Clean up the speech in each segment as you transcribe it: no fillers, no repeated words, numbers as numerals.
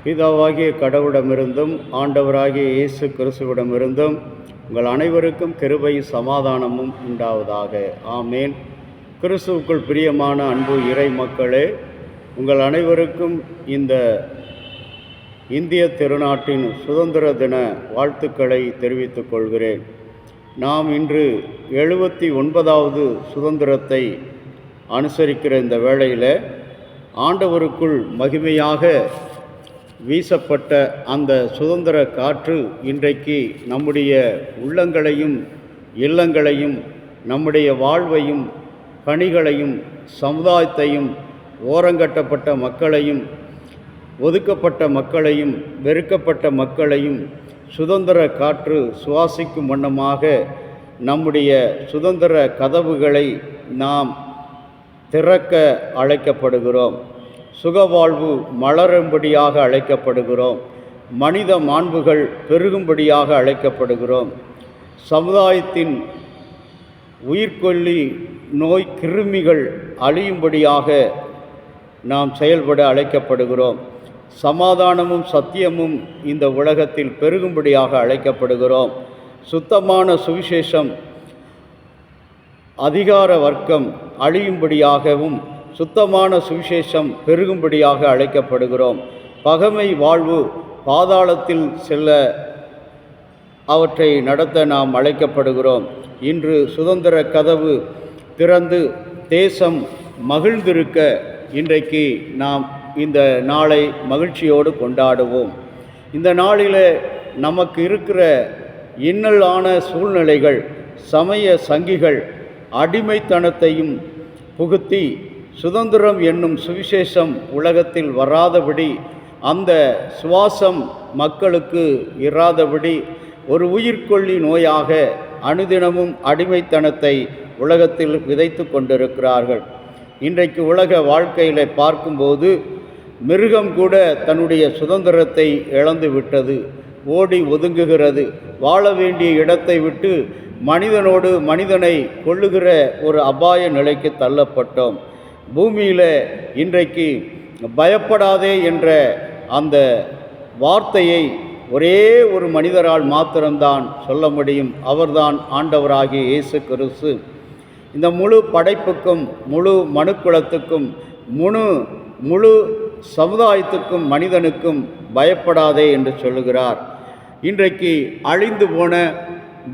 பிதாவாகிய கடவுளிடமிருந்தும் ஆண்டவராகிய இயேசு கிறிஸ்துவிடமிருந்தும் உங்கள் அனைவருக்கும் கிருபை சமாதானமும் உண்டாவதாக. ஆமேன். கிறிஸ்துவுக்குள் பிரியமான அன்பு இறை மக்களே, உங்கள் அனைவருக்கும் இந்த இந்திய திருநாட்டின் சுதந்திர தின வாழ்த்துக்களை தெரிவித்துக் கொள்கிறேன். நாம் இன்று 79வது சுதந்திரத்தை அனுசரிக்கிற இந்த வேளையில் ஆண்டவருக்குள் மகிமையாக வீசப்பட்ட அந்த சுதந்திர காற்று இன்றைக்கு நம்முடைய உள்ளங்களையும் இல்லங்களையும் நம்முடைய வாழ்வையும் பணிகளையும் சமுதாயத்தையும் ஓரங்கட்டப்பட்ட மக்களையும் ஒதுக்கப்பட்ட மக்களையும் வெறுக்கப்பட்ட மக்களையும் சுதந்திர காற்று சுவாசிக்கும் வண்ணமாக நம்முடைய சுதந்திர கதவுகளை நாம் திறக்க அழைக்கப்படுகிறோம். சுகவாழ்வு மலரும்படியாக அழைக்கப்படுகிறோம். மனித மாண்புகள் பெருகும்படியாக அழைக்கப்படுகிறோம். சமுதாயத்தின் உயிர்கொல்லி நோய் கிருமிகள் அழியும்படியாக நாம் செயல்பட அழைக்கப்படுகிறோம். சமாதானமும் சத்தியமும் இந்த உலகத்தில் பெருகும்படியாக அழைக்கப்படுகிறோம். சுத்தமான சுவிசேஷம் அதிகார வர்க்கம் அழியும்படியாகவும் சுத்தமான சுவிசேஷம் பெருகும்படியாக அழைக்கப்படுகிறோம். பகைமை வாழ்வு பாதாளத்தில் செல்ல அவற்றை நடத்த நாம் அழைக்கப்படுகிறோம். இன்று சுதந்திர கதவு திறந்து தேசம் மகிழ்ந்திருக்க இன்றைக்கு நாம் இந்த நாளை மகிழ்ச்சியோடு கொண்டாடுவோம். இந்த நாளில் நமக்கு இருக்கிற இன்னலான சூழ்நிலைகள், சமய சங்கிகள் அடிமைத்தனத்தையும் புகுத்தி சுதந்திரம் என்னும் சுவிசேஷம் உலகத்தில் வராதபடி, அந்த சுவாசம் மக்களுக்கு இராதபடி ஒரு உயிர்கொல்லி நோயாக அனுதினமும் அடிமைத்தனத்தை உலகத்தில் விதைத்து கொண்டிருக்கிறார்கள். இன்றைக்கு உலக வாழ்க்கையில் பார்க்கும்போது மிருகம் கூட தன்னுடைய சுதந்திரத்தை இழந்து விட்டது, ஓடி ஒதுங்குகிறது. வாழ வேண்டிய இடத்தை விட்டு மனிதனோடு மனிதனை கொள்ளுகிற ஒரு அபாய நிலைக்கு தள்ளப்பட்டோம். பூமியில் இன்றைக்கு பயப்படாதே என்ற அந்த வார்த்தையை ஒரே ஒரு மனிதரால் மாத்திரம்தான் சொல்ல முடியும். அவர்தான் ஆண்டவராகிய இயேசு கிறிஸ்து. இந்த முழு படைப்புக்கும் முழு மனுக்குலத்துக்கும் முழு சமுதாயத்துக்கும் மனிதனுக்கும் பயப்படாதே என்று சொல்லுகிறார். இன்றைக்கு அழிந்து போன,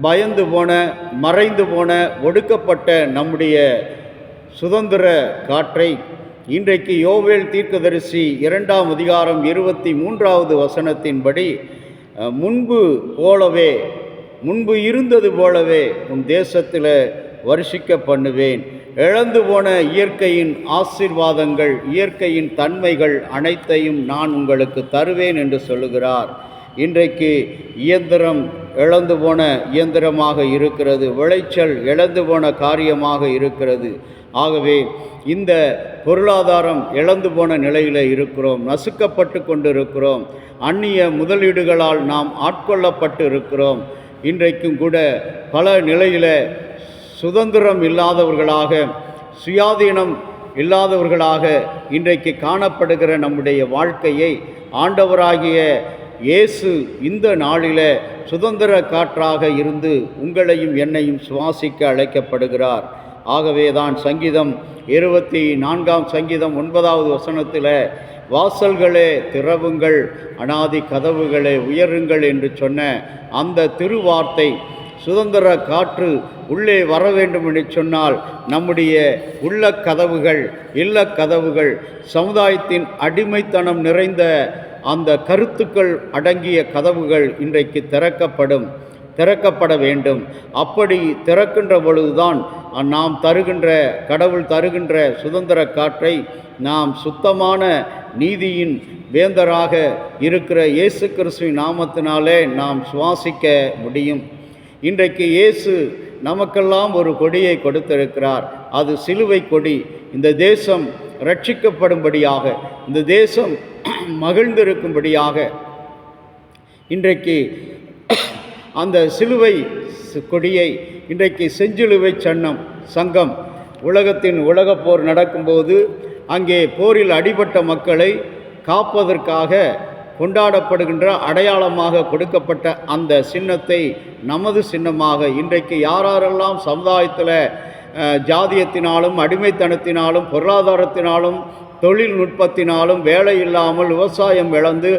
பயந்து போன, மறைந்து போன, ஒடுக்கப்பட்ட நம்முடைய சுதந்திர காற்றை இன்றைக்கு யோவேல் தீர்க்கதரிசி 2ஆம் அதிகாரம் 23வது வசனத்தின்படி முன்பு இருந்தது போலவே உன் தேசத்தில் வருஷிக்க பண்ணுவேன். இழந்து போன இயற்கையின் ஆசீர்வாதங்கள், இயற்கையின் தன்மைகள் அனைத்தையும் நான் உங்களுக்கு தருவேன் என்று சொல்லுகிறார். இன்றைக்கு இயந்திரம் இழந்து போன இயந்திரமாக இருக்கிறது. விளைச்சல் இழந்து போன காரியமாக இருக்கிறது. ஆகவே இந்த பொருளாதாரம் இழந்து போன நிலையில் இருக்கிறோம். நசுக்கப்பட்டு கொண்டு இருக்கிறோம். அந்நிய முதலீடுகளால் நாம் ஆட்கொள்ளப்பட்டு இருக்கிறோம். இன்றைக்கும் கூட பல நிலையில் சுதந்திரம் இல்லாதவர்களாக, சுயாதீனம் இல்லாதவர்களாக இன்றைக்கு காணப்படுகிற நம்முடைய வாழ்க்கையை ஆண்டவராகிய இயேசு இந்த நாளில் சுதந்திர காற்றாக இருந்து உங்களையும் என்னையும் சுவாசிக்க அழைக்கப்படுகிறார். ஆகவே தான் சங்கீதம் 24ஆம் சங்கீதம் 9வது வசனத்தில் வாசல்களே திறவுங்கள், அனாதி கதவுகளே உயருங்கள் என்று சொன்ன அந்த திருவார்த்தை, சுதந்திர காற்று உள்ளே வர வேண்டும் என்று சொன்னால் நம்முடைய உள்ள கதவுகள், இல்ல கதவுகள், சமுதாயத்தின் அடிமைத்தனம் நிறைந்த அந்த கருத்துக்கள் அடங்கிய கதவுகள் இன்றைக்கு திறக்கப்பட வேண்டும். அப்படி திறக்கின்ற பொழுதுதான் நாம் கடவுள் தருகின்ற சுதந்திர காற்றை நாம் சுத்தமான நீதியின் வேந்தராக இருக்கிற இயேசு கிறிஸ்துவின் நாமத்தினாலே நாம் சுவாசிக்க முடியும். இன்றைக்கு இயேசு நமக்கெல்லாம் ஒரு கொடியை கொடுத்திருக்கிறார். அது சிலுவை கொடி. இந்த தேசம் ரட்சிக்கப்படும்படியாக, இந்த தேசம் மகிழ்ந்திருக்கும்படியாக இன்றைக்கு அந்த சிலுவை கொடியை, இன்றைக்கு செஞ்சிலுவை சங்கம் உலகப் போர் நடக்கும்போது அங்கே போரில் அடிபட்ட மக்களை காப்பதற்காக கொண்டாடப்படுகின்ற அடையாளமாக கொடுக்கப்பட்ட அந்த சின்னத்தை நமது சின்னமாக இன்றைக்கு யாரெல்லாம் சமுதாயத்தில் ஜாதியத்தினாலும் அடிமைத்தனத்தினாலும் பொருளாதாரத்தினாலும் தொழில்நுட்பத்தினாலும் வேலை இல்லாமல் விவசாயம் இழந்து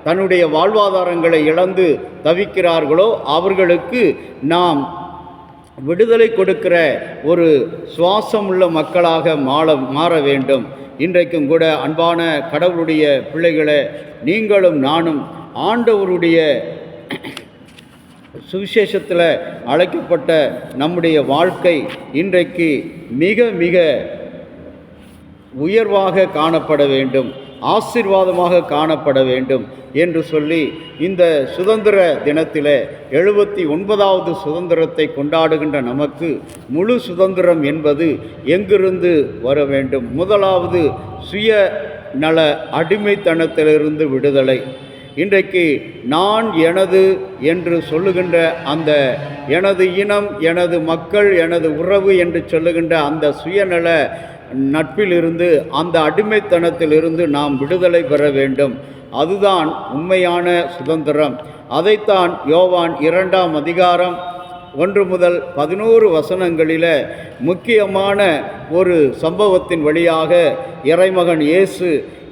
தன்னுடைய வாழ்வாதாரங்களை இழந்து தவிக்கிறார்களோ அவர்களுக்கு நாம் விடுதலை கொடுக்கிற ஒரு சுவாசமுள்ள மக்களாக மாற வேண்டும். இன்றைக்கும் கூட அன்பான கடவுளுடைய பிள்ளைகளே, நீங்களும் நானும் ஆண்டவருடைய சுவிசேஷத்தில் அழைக்கப்பட்ட நம்முடைய வாழ்க்கை இன்றைக்கு மிக மிக உயர்வாக காணப்பட வேண்டும், ஆசீர்வாதமாக காணப்பட வேண்டும் என்று சொல்லி இந்த சுதந்திர தினத்தில் 79வது சுதந்திரத்தை கொண்டாடுகின்ற நமக்கு முழு சுதந்திரம் என்பது எங்கிருந்து வர வேண்டும்? முதலாவது சுயநல அடிமைத்தனத்திலிருந்து விடுதலை. இன்றைக்கு நான் எனது என்று சொல்லுகின்ற அந்த எனது இனம், எனது மக்கள், எனது உறவு என்று சொல்லுகின்ற அந்த சுயநல நட்பிலிருந்து, அந்த அடிமைத்தனத்திலிருந்து நாம் விடுதலை பெற வேண்டும். அதுதான் உண்மையான சுதந்திரம். அதைத்தான் யோவான் 2ஆம் அதிகாரம் 1 முதல் 11 வசனங்களில் முக்கியமான ஒரு சம்பவத்தின் வழியாக இறைமகன் இயேசு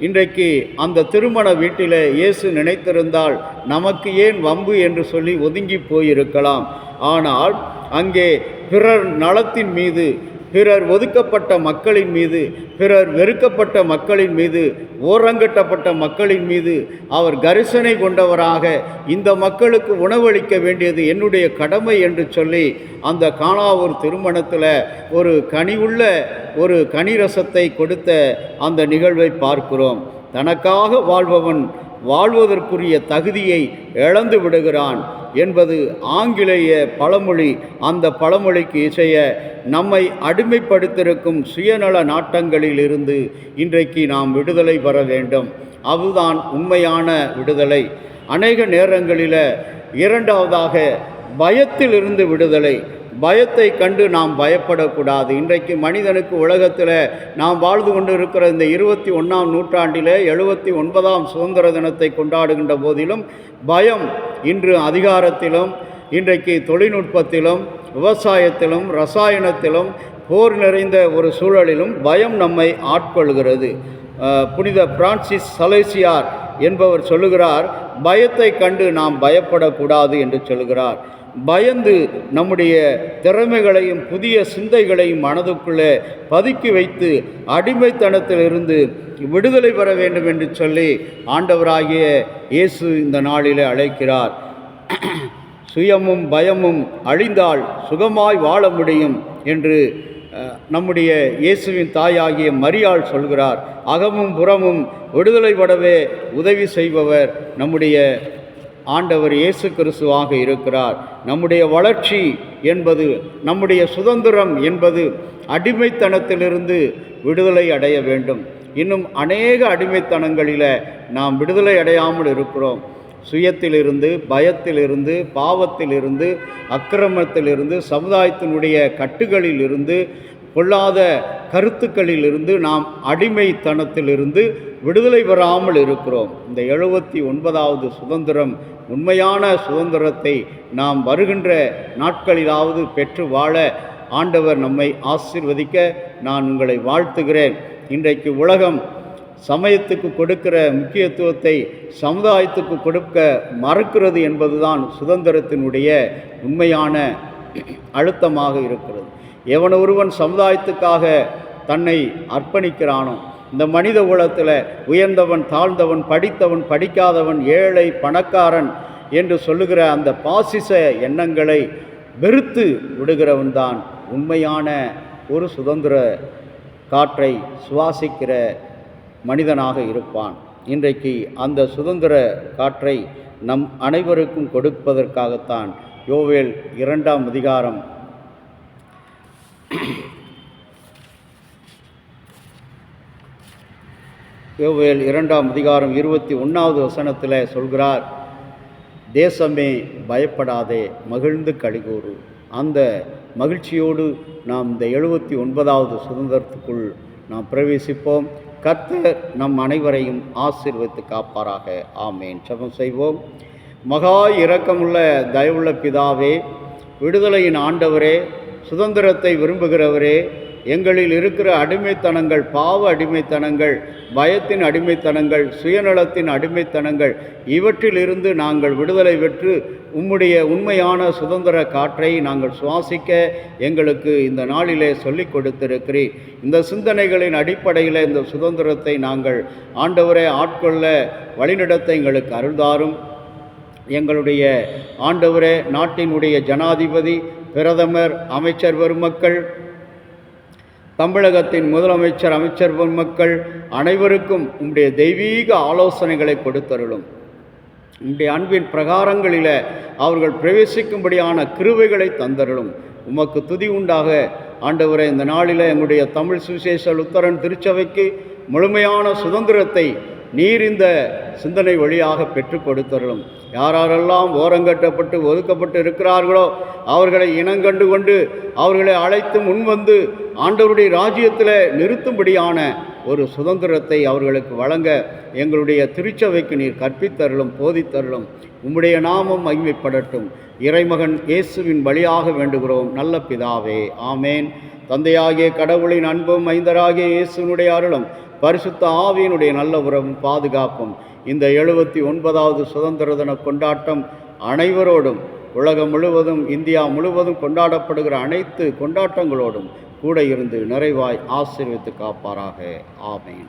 இன்றைக்கு அந்த திருமண வீட்டில் இயேசு நினைத்திருந்தால் நமக்கு ஏன் வம்பு என்று சொல்லி ஒதுங்கி போயிருக்கலாம். ஆனால் அங்கே பிறர் நலத்தின் மீது, பிறர் ஒதுக்கப்பட்ட மக்களின் மீது, பிறர் வெறுக்கப்பட்ட மக்களின் மீது, ஓரங்கட்டப்பட்ட மக்களின் மீது அவர் கரிசனை கொண்டவராக இந்த மக்களுக்கு உணவளிக்க வேண்டியது என்னுடைய கடமை என்று சொல்லி அந்த கானாவூர் திருமணத்தில் ஒரு கனிவுள்ள ஒரு கனிரசத்தை கொடுத்த அந்த நிகழ்வை பார்க்கிறோம். தனக்காக வாழ்பவன் வாழ்வதற்குரிய தகுதியை இழந்து விடுகிறான் என்பது ஆங்கிலேய பழமொழி. அந்த பழமொழிக்கு இசைய நம்மை அடிமைப்படுத்தியிருக்கும் சுயநல நாட்டங்களில் இருந்து இன்றைக்கு நாம் விடுதலை பெற வேண்டும். அதுதான் உண்மையான விடுதலை. அநேக நேரங்களில் இரண்டாவதாக பயத்திலிருந்து விடுதலை. பயத்தை கண்டு நாம் பயப்படக்கூடாது. இன்றைக்கு மனிதனுக்கு உலகத்தில் நாம் வாழ்ந்து கொண்டு இருக்கிற இந்த 21ஆம் நூற்றாண்டில் 79ஆம் சுதந்திர தினத்தை கொண்டாடுகின்ற போதிலும் பயம் இன்று அதிகாரத்திலும், இன்றைக்கு தொழில்நுட்பத்திலும், விவசாயத்திலும், ரசாயனத்திலும், போர் நிறைந்த ஒரு சூழலிலும் பயம் நம்மை ஆட்கொள்கிறது. புனித பிரான்சிஸ் சலேசியார் என்பவர் சொல்லுகிறார், பயத்தை கண்டு நாம் பயப்படக்கூடாது என்று சொல்கிறார். பயந்து நம்முடைய திறமைகளையும் புதிய சிந்தைகளையும் மனதுக்குள்ளே பதுக்கி வைத்து அடிமைத்தனத்திலிருந்து விடுதலை பெற வேண்டும் என்று சொல்லி ஆண்டவராகிய இயேசு இந்த நாளில் அழைக்கிறார். சுயமும் பயமும் அழிந்தால் சுகமாய் வாழ முடியும் என்று நம்முடைய இயேசுவின் தாயாகிய மரியாள் சொல்கிறார். அகமும் புறமும் விடுதலை படவே உதவி செய்பவர் நம்முடைய ஆண்டவர் இயேசு கிறிஸ்துவாக இருக்கிறார். நம்முடைய வளர்ச்சி என்பது, நம்முடைய சுதந்திரம் என்பது அடிமைத்தனத்திலிருந்து விடுதலை அடைய வேண்டும். இன்னும் அநேக அடிமைத்தனங்களில் நாம் விடுதலை அடையாமல் இருக்கிறோம். சுயத்திலிருந்து, பயத்திலிருந்து, பாவத்திலிருந்து, அக்கிரமத்திலிருந்து, சமுதாயத்தினுடைய கட்டுகளிலிருந்து, பொல்லாத கருத்துக்களிலிருந்து நாம் அடிமைத்தனத்திலிருந்து விடுதலை பெறாமல் இருக்கிறோம். இந்த 79வது சுதந்திரம், உண்மையான சுதந்திரத்தை நாம் வருகின்ற நாட்களிலாவது பெற்று வாழ ஆண்டவர் நம்மை ஆசீர்வதிக்க நான் உங்களை வாழ்த்துகிறேன். இன்றைக்கு உலகம் சமயத்துக்கு கொடுக்கிற முக்கியத்துவத்தை சமுதாயத்துக்கு கொடுக்க மறுக்கிறது என்பதுதான் சுதந்திரத்தினுடைய உண்மையான அழுத்தமாக இருக்கிறது. எவன் ஒருவன் சமுதாயத்துக்காக தன்னை அர்ப்பணிக்கிறானோ, இந்த மனித குலத்தில் உயர்ந்தவன், தாழ்ந்தவன், படித்தவன், படிக்காதவன், ஏழை, பணக்காரன் என்று சொல்லுகிற அந்த பாசிச எண்ணங்களை வெறுத்து விடுகிறவன்தான் உண்மையான ஒரு சுதந்திர காற்றை சுவாசிக்கிற மனிதனாக இருப்பான். இன்றைக்கு அந்த சுதந்திர காற்றை நம் அனைவருக்கும் கொடுப்பதற்காகத்தான் யோவேல் 2ஆம் அதிகாரம் 21வது வசனத்தில் சொல்கிறார், தேசமே பயப்படாதே, மகிழ்ந்து களிகூறு. அந்த மகிழ்ச்சியோடு நாம் இந்த 79வது சுதந்திரத்துக்குள் நாம் பிரவேசிப்போம். கர்த்தர் நம் அனைவரையும் ஆசீர்வதித்து காப்பாராக. ஆமேன். ஜெபம் செய்வோம். மகா இரக்கமுள்ள தயவுள்ள பிதாவே, விடுதலையின் ஆண்டவரே, சுதந்திரத்தை விரும்புகிறவரே, எங்களில் இருக்கிற அடிமைத்தனங்கள், பாவ அடிமைத்தனங்கள், பயத்தின் அடிமைத்தனங்கள், சுயநலத்தின் அடிமைத்தனங்கள், இவற்றிலிருந்து நாங்கள் விடுதலை பெற்று உம்முடைய உண்மையான சுதந்திர காற்றை நாங்கள் சுவாசிக்க எங்களுக்கு இந்த நாளிலே சொல்லிக் கொடுத்திருக்கிறீர். இந்த சிந்தனைகளின் அடிப்படையில் இந்த சுதந்திரத்தை நாங்கள் ஆண்டவரை ஆட்கொள்ள வழிநடத்த எங்களுக்கு அருள்தாரும். எங்களுடைய ஆண்டவரே, நாட்டினுடைய ஜனாதிபதி, பிரதமர், அமைச்சர் பெருமக்கள், தமிழகத்தின் முதலமைச்சர், அமைச்சர் பெருமக்கள் அனைவருக்கும் உம்முடைய தெய்வீக ஆலோசனைகளை கொடுத்தருளும். உம்முடைய அன்பின் பிரகாரங்களில் அவர்கள் பிரவேசிக்கும்படியான கிருபைகளை தந்தருளும். உமக்கு துதி உண்டாக. ஆண்டவரே, இந்த நாளில் எங்களுடைய தமிழ் சுவிசேஷ லுத்தரன் திருச்சபைக்கு முழுமையான சுதந்திரத்தை நீர் இந்த சிந்தனை வழியாக பெற்று கொடுத்தருளும். யாரெல்லாம் ஓரங்கட்டப்பட்டு ஒதுக்கப்பட்டு இருக்கிறார்களோ அவர்களை இனங்கண்டு கொண்டு அவர்களை அழைத்து முன்வந்து ஆண்டவருடைய ராஜ்யத்தில் நிறுத்தும்படியான ஒரு சுதந்திரத்தை அவர்களுக்கு வழங்க எங்களுடைய திருச்சபைக்கு நீர் கற்பித்தருளும், போதித்தருளும். உம்முடைய நாமம் மகிமைப்படட்டும். இறைமகன் இயேசுவின் வழியாக வேண்டுகிறோம் நல்ல பிதாவே. ஆமேன். தந்தையாகிய கடவுளின் அன்பும் மைந்தராகிய இயேசுனுடைய அருளும் பரிசுத்த ஆவியினுடைய நல்ல உறவும் பாதுகாப்பும் இந்த 79வது சுதந்திர தின கொண்டாட்டம் அனைவரோடும், உலகம் முழுவதும், இந்தியா முழுவதும் கொண்டாடப்படுகிற அனைத்து கொண்டாட்டங்களோடும் கூட இருந்து நிறைவாய் ஆசீர்வதித்து காப்பாராக. ஆமேன்.